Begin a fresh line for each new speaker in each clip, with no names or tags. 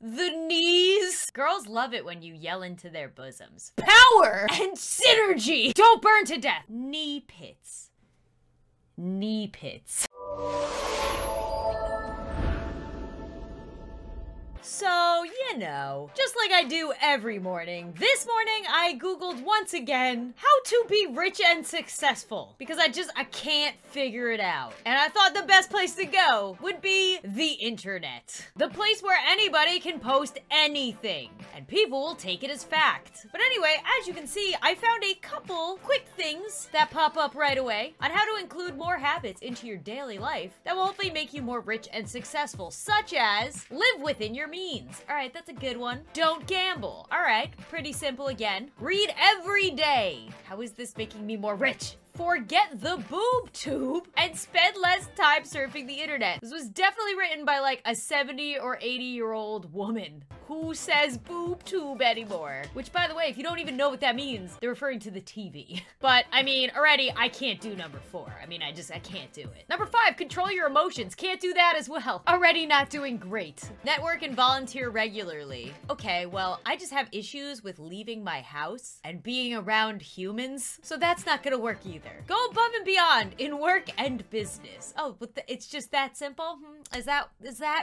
the knees. Girls love it when you yell into their bosoms. Power and synergy. Don't burn to death. Knee pits. Knee pits. So, you know, just like I do every morning, this morning I Googled once again how to be rich and successful because I can't figure it out. And I thought the best place to go would be the internet. The place where anybody can post anything and people will take it as fact. But anyway, as you can see, I found a couple quick things that pop up right away on how to include more habits into your daily life that will hopefully make you more rich and successful, such as live within your means. All right, that's a good one. Don't gamble. All right, pretty simple again. Read every day. How is this making me more rich? Forget the boob tube and spend less time surfing the internet. This was definitely written by like a 70 or 80-year-old woman. Who says boob tube anymore? Which, by the way, if you don't even know what that means, they're referring to the TV. But, I mean, already, I can't do number 4. I mean, I can't do it. Number 5, control your emotions. Can't do that as well. Already not doing great. Network and volunteer regularly. Okay, well, I just have issues with leaving my house and being around humans, so that's not gonna work either. Go above and beyond in work and business. Oh, but it's just that simple? Is that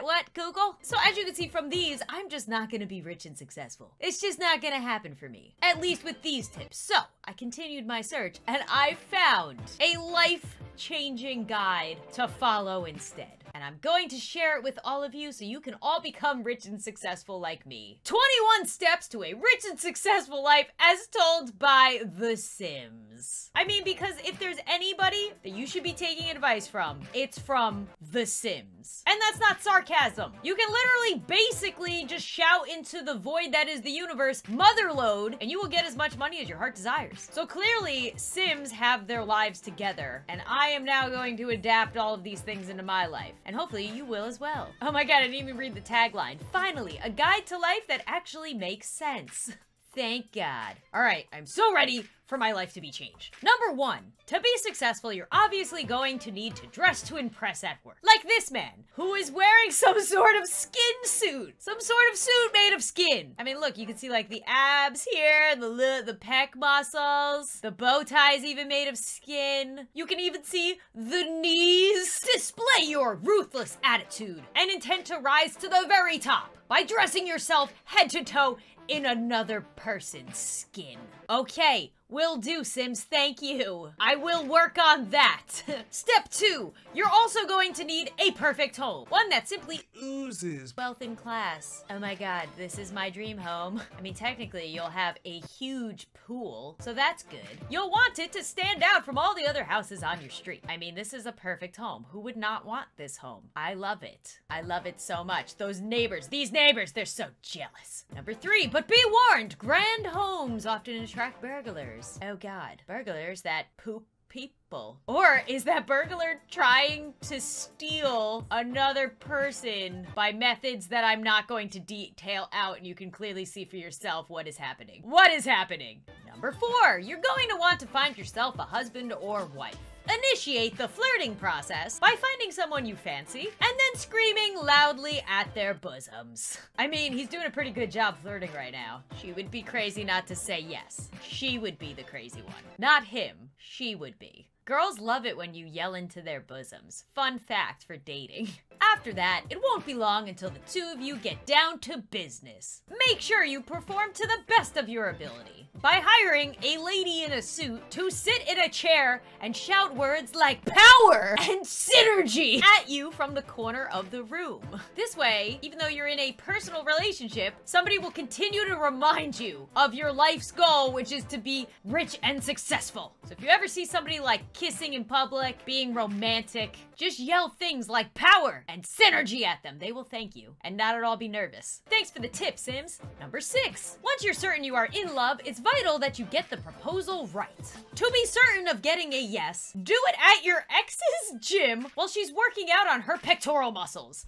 what, Google? So as you can see from these, I'm just not gonna be rich and successful. It's just not gonna happen for me. At least with these tips. So I continued my search and I found a life-changing guide to follow instead. And I'm going to share it with all of you so you can all become rich and successful like me. 21 steps to a rich and successful life as told by The Sims. I mean, because if there's anybody that you should be taking advice from, it's from The Sims. And that's not sarcasm. You can literally basically just shout into the void that is the universe, motherload, and you will get as much money as your heart desires. So clearly, Sims have their lives together, and I am now going to adapt all of these things into my life. And hopefully you will as well. Oh my god, I didn't even read the tagline. Finally, a guide to life that actually makes sense. Thank God. All right, I'm so ready for my life to be changed. Number 1, to be successful, you're obviously going to need to dress to impress at work. Like this man, who is wearing some sort of skin suit. Some sort of suit made of skin. I mean, look, you can see like the abs here, and the pec muscles. The bow tie's even made of skin. You can even see the knees. Display your ruthless attitude and intent to rise to the very top by dressing yourself head to toe in another person's skin. Okay, will do, Sims, thank you. I will work on that. Step 2, you're also going to need a perfect home. One that simply oozes wealth and class. Oh my god, this is my dream home. I mean, technically, you'll have a huge pool, so that's good. You'll want it to stand out from all the other houses on your street. I mean, this is a perfect home. Who would not want this home? I love it. I love it so much. Those neighbors, these neighbors, they're so jealous. Number 3, but be warned, grand homes often attract burglars. Oh god, burglars that poop people. Or is that burglar trying to steal another person by methods that I'm not going to detail out, and you can clearly see for yourself what is happening. What is happening? Number 4, you're going to want to find yourself a husband or wife. Initiate the flirting process by finding someone you fancy and then screaming loudly at their bosoms. I mean, he's doing a pretty good job flirting right now. She would be crazy not to say yes. She would be the crazy one. Not him. She would be. Girls love it when you yell into their bosoms. Fun fact for dating. After that, it won't be long until the two of you get down to business. Make sure you perform to the best of your ability by hiring a lady in a suit to sit in a chair and shout words like power and synergy at you from the corner of the room. This way, even though you're in a personal relationship, somebody will continue to remind you of your life's goal, which is to be rich and successful. So if you ever see somebody like kissing in public, being romantic, just yell things like power and synergy at them. They will thank you and not at all be nervous. Thanks for the tip, Sims. Number 6, once you're certain you are in love, it's vital that you get the proposal right. To be certain of getting a yes, do it at your ex's gym while she's working out on her pectoral muscles.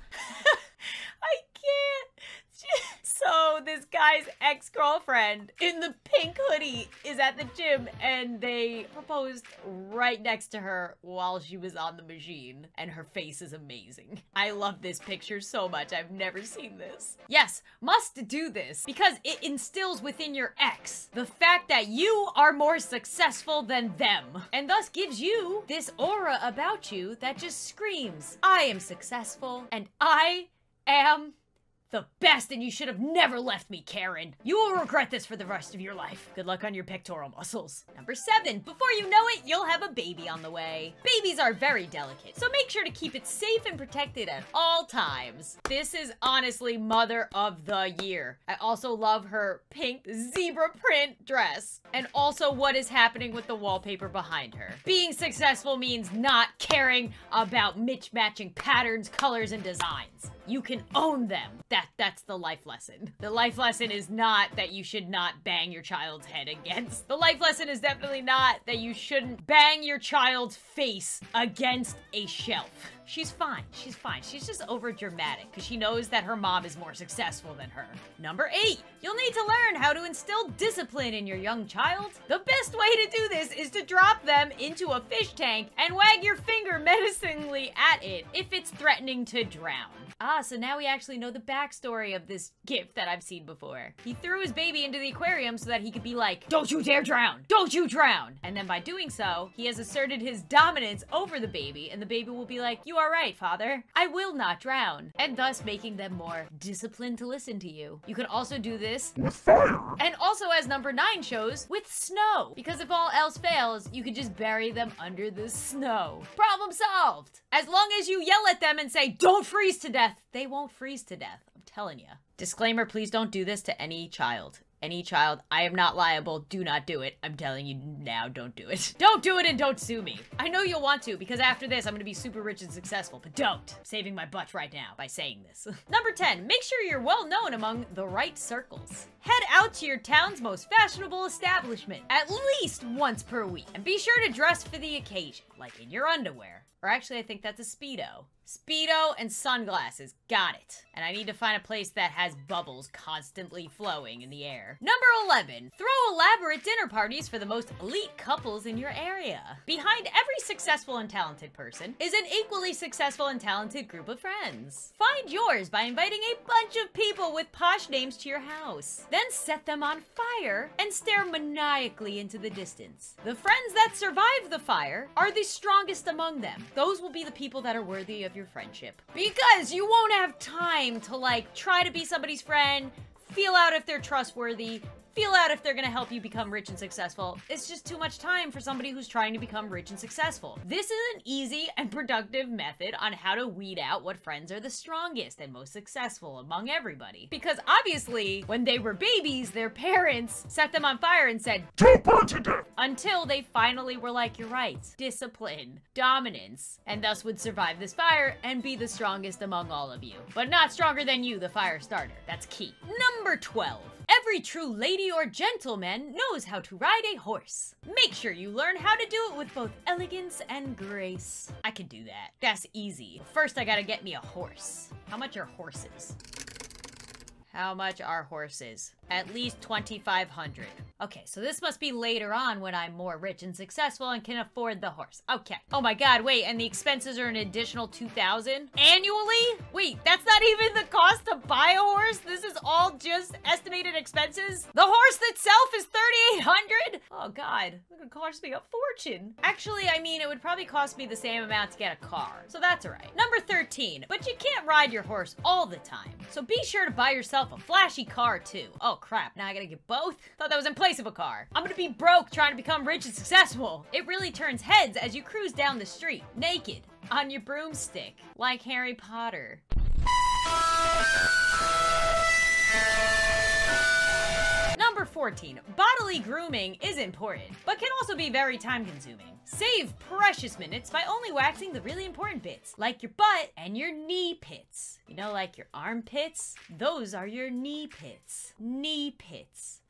I can't. So this guy's ex-girlfriend in the pink hoodie is at the gym and they proposed right next to her while she was on the machine. And her face is amazing. I love this picture so much. I've never seen this. Yes, must do this because it instills within your ex the fact that you are more successful than them. And thus gives you this aura about you that just screams, I am successful and I am the best, and you should have never left me, Karen. You will regret this for the rest of your life. Good luck on your pectoral muscles. Number 7, before you know it, you'll have a baby on the way. Babies are very delicate, so make sure to keep it safe and protected at all times. This is honestly mother of the year. I also love her pink zebra print dress, and also what is happening with the wallpaper behind her. Being successful means not caring about mismatching patterns, colors, and designs. You can own them. That's the life lesson. The life lesson is not that you should not bang your child's head against. The life lesson is definitely not that you shouldn't bang your child's face against a shelf. She's fine. She's fine. She's just over dramatic because she knows that her mom is more successful than her. Number 8, you'll need to learn how to instill discipline in your young child. The best way to do this is to drop them into a fish tank and wag your finger menacingly at it if it's threatening to drown. Ah, so now we actually know the backstory of this gift that I've seen before. He threw his baby into the aquarium so that he could be like, don't you dare drown! Don't you drown! And then by doing so, he has asserted his dominance over the baby, and the baby will be like, you are right, father. I will not drown. And thus making them more disciplined to listen to you. You can also do this with fire. And also, as number 9 shows, with snow. Because if all else fails, you can just bury them under the snow. Problem solved! As long as you yell at them and say, don't freeze to death, they won't freeze to death. I'm telling you. Disclaimer, please don't do this to any child. Any child, I am not liable. Do not do it. I'm telling you now, don't do it. Don't do it and don't sue me. I know you'll want to because after this, I'm gonna be super rich and successful, but don't. I'm saving my butt right now by saying this. Number 10, make sure you're well known among the right circles. Head out to your town's most fashionable establishment at least once per week. And be sure to dress for the occasion, like in your underwear. Or actually, I think that's a Speedo. Speedo and sunglasses. Got it. And I need to find a place that has bubbles constantly flowing in the air. Number 11. Throw elaborate dinner parties for the most elite couples in your area. Behind every successful and talented person is an equally successful and talented group of friends. Find yours by inviting a bunch of people with posh names to your house. Then set them on fire and stare maniacally into the distance. The friends that survive the fire are the strongest among them. Those will be the people that are worthy of your friendship. Because you won't have time to like try to be somebody's friend, feel out if they're trustworthy, feel out if they're gonna help you become rich and successful. It's just too much time for somebody who's trying to become rich and successful. This is an easy and productive method on how to weed out what friends are the strongest and most successful among everybody. Because obviously, when they were babies, their parents set them on fire and said, don't burn to death! Until they finally were like, you're right, discipline, dominance, and thus would survive this fire and be the strongest among all of you. But not stronger than you, the fire starter. That's key. Number 12. Every true lady or gentleman knows how to ride a horse. Make sure you learn how to do it with both elegance and grace. I can do that. That's easy. First, I gotta get me a horse. How much are horses? How much are horses? At least 2,500. Okay, so this must be later on when I'm more rich and successful and can afford the horse. Okay. Oh my god, wait, and the expenses are an additional 2,000 annually? Wait, that's not even the cost to buy a horse? This is all just estimated expenses? The horse itself is 3,800? Oh god, it's gonna cost me a fortune. Actually, I mean, it would probably cost me the same amount to get a car, so that's all right. Number 13, but you can't ride your horse all the time, so be sure to buy yourself a flashy car too. Oh crap, now I gotta get both? Thought that was in place of a car. I'm gonna be broke trying to become rich and successful. It really turns heads as you cruise down the street, naked, on your broomstick, like Harry Potter. Number 14, bodily grooming is important, but can also be very time-consuming. Save precious minutes by only waxing the really important bits, like your butt and your knee pits. You know, like your armpits? Those are your knee pits. Knee pits.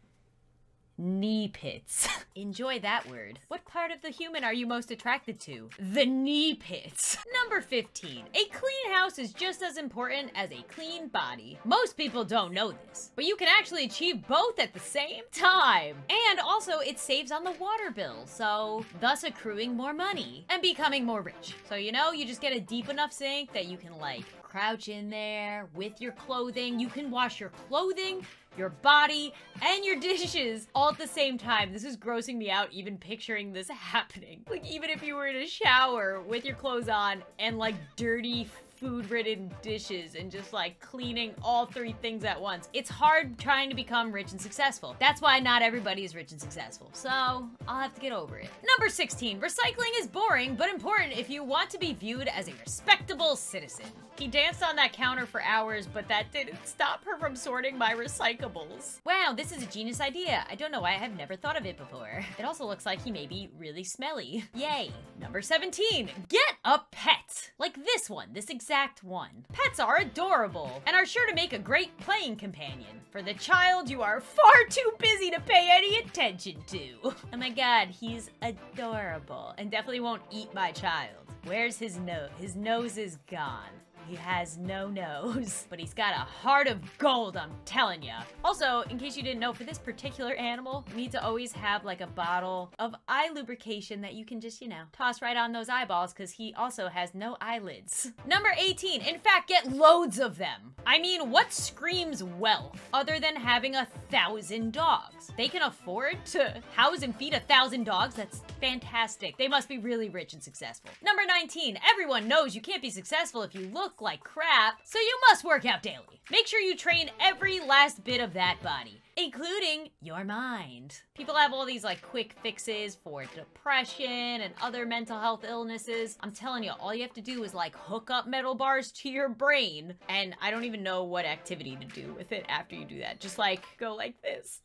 knee pits. Enjoy that word. What part of the human are you most attracted to? The knee pits. Number 15. A clean house is just as important as a clean body. Most people don't know this, but you can actually achieve both at the same time. And also, it saves on the water bill, so thus accruing more money and becoming more rich. So, you know, you just get a deep enough sink that you can, like, crouch in there with your clothing. You can wash your clothing, your body, and your dishes all at the same time. This is grossing me out even picturing this happening. Like, even if you were in a shower with your clothes on and, like, dirty food-ridden dishes and just like cleaning all three things at once. It's hard trying to become rich and successful. That's why not everybody is rich and successful. So I'll have to get over it. Number 16, recycling is boring but important if you want to be viewed as a respectable citizen. He danced on that counter for hours, but that didn't stop her from sorting my recyclables. Wow, this is a genius idea. I don't know why I have never thought of it before. It also looks like he may be really smelly. Yay. Number 17, get a pet. Like this one, this exact one. Pets are adorable and are sure to make a great playing companion. For the child you are far too busy to pay any attention to. Oh my god, he's adorable and definitely won't eat my child. Where's his nose? His nose is gone. He has no nose, but he's got a heart of gold, I'm telling ya. Also, in case you didn't know, for this particular animal, you need to always have like a bottle of eye lubrication that you can just, you know, toss right on those eyeballs because he also has no eyelids. Number 18, in fact, get loads of them. I mean, what screams wealth other than having 1,000 dogs? They can afford to house and feed 1,000 dogs? That's fantastic. They must be really rich and successful. Number 19, everyone knows you can't be successful if you look like crap, so you must work out daily. Make sure you train every last bit of that body, including your mind. People have all these like quick fixes for depression and other mental health illnesses. I'm telling you, all you have to do is like hook up metal bars to your brain, and I don't even know what activity to do with it after you do that. Just like go like this.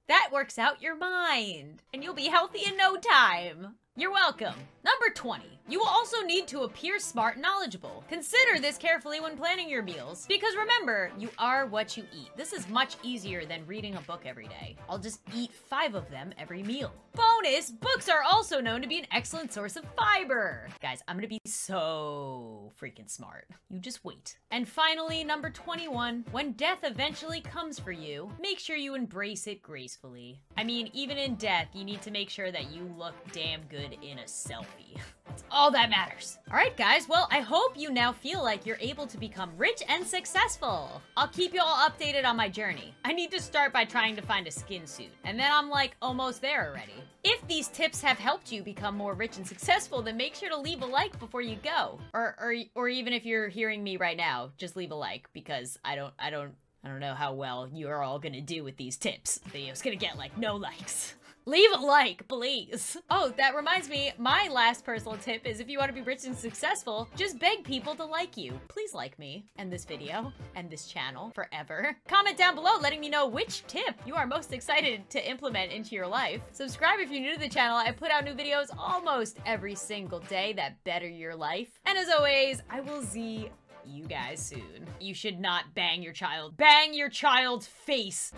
That works out your mind, and you'll be healthy in no time. You're welcome. Number 20, you will also need to appear smart and knowledgeable. Consider this carefully when planning your meals, because remember, you are what you eat. This is much easier than reading a book every day. I'll just eat 5 of them every meal. Bonus, books are also known to be an excellent source of fiber. Guys, I'm gonna be so freaking smart. You just wait. And finally, number 21, when death eventually comes for you, make sure you embrace it gracefully. I mean, even in death, you need to make sure that you look damn good in a selfie. That's all that matters. All right, guys. Well, I hope you now feel like you're able to become rich and successful. I'll keep you all updated on my journey. I need to start by trying to find a skin suit, and then I'm like almost there already. If these tips have helped you become more rich and successful, then make sure to leave a like before you go. Or even if you're hearing me right now, just leave a like, because I don't know how well you're all gonna do with these tips. The video's gonna get like no likes. Leave a like, please. Oh, that reminds me, my last personal tip is if you want to be rich and successful, just beg people to like you. Please like me and this video and this channel forever. Comment down below letting me know which tip you are most excited to implement into your life. Subscribe if you're new to the channel. I put out new videos almost every single day that better your life. And as always, I will see you guys soon. You should not bang your child. Bang your child's face.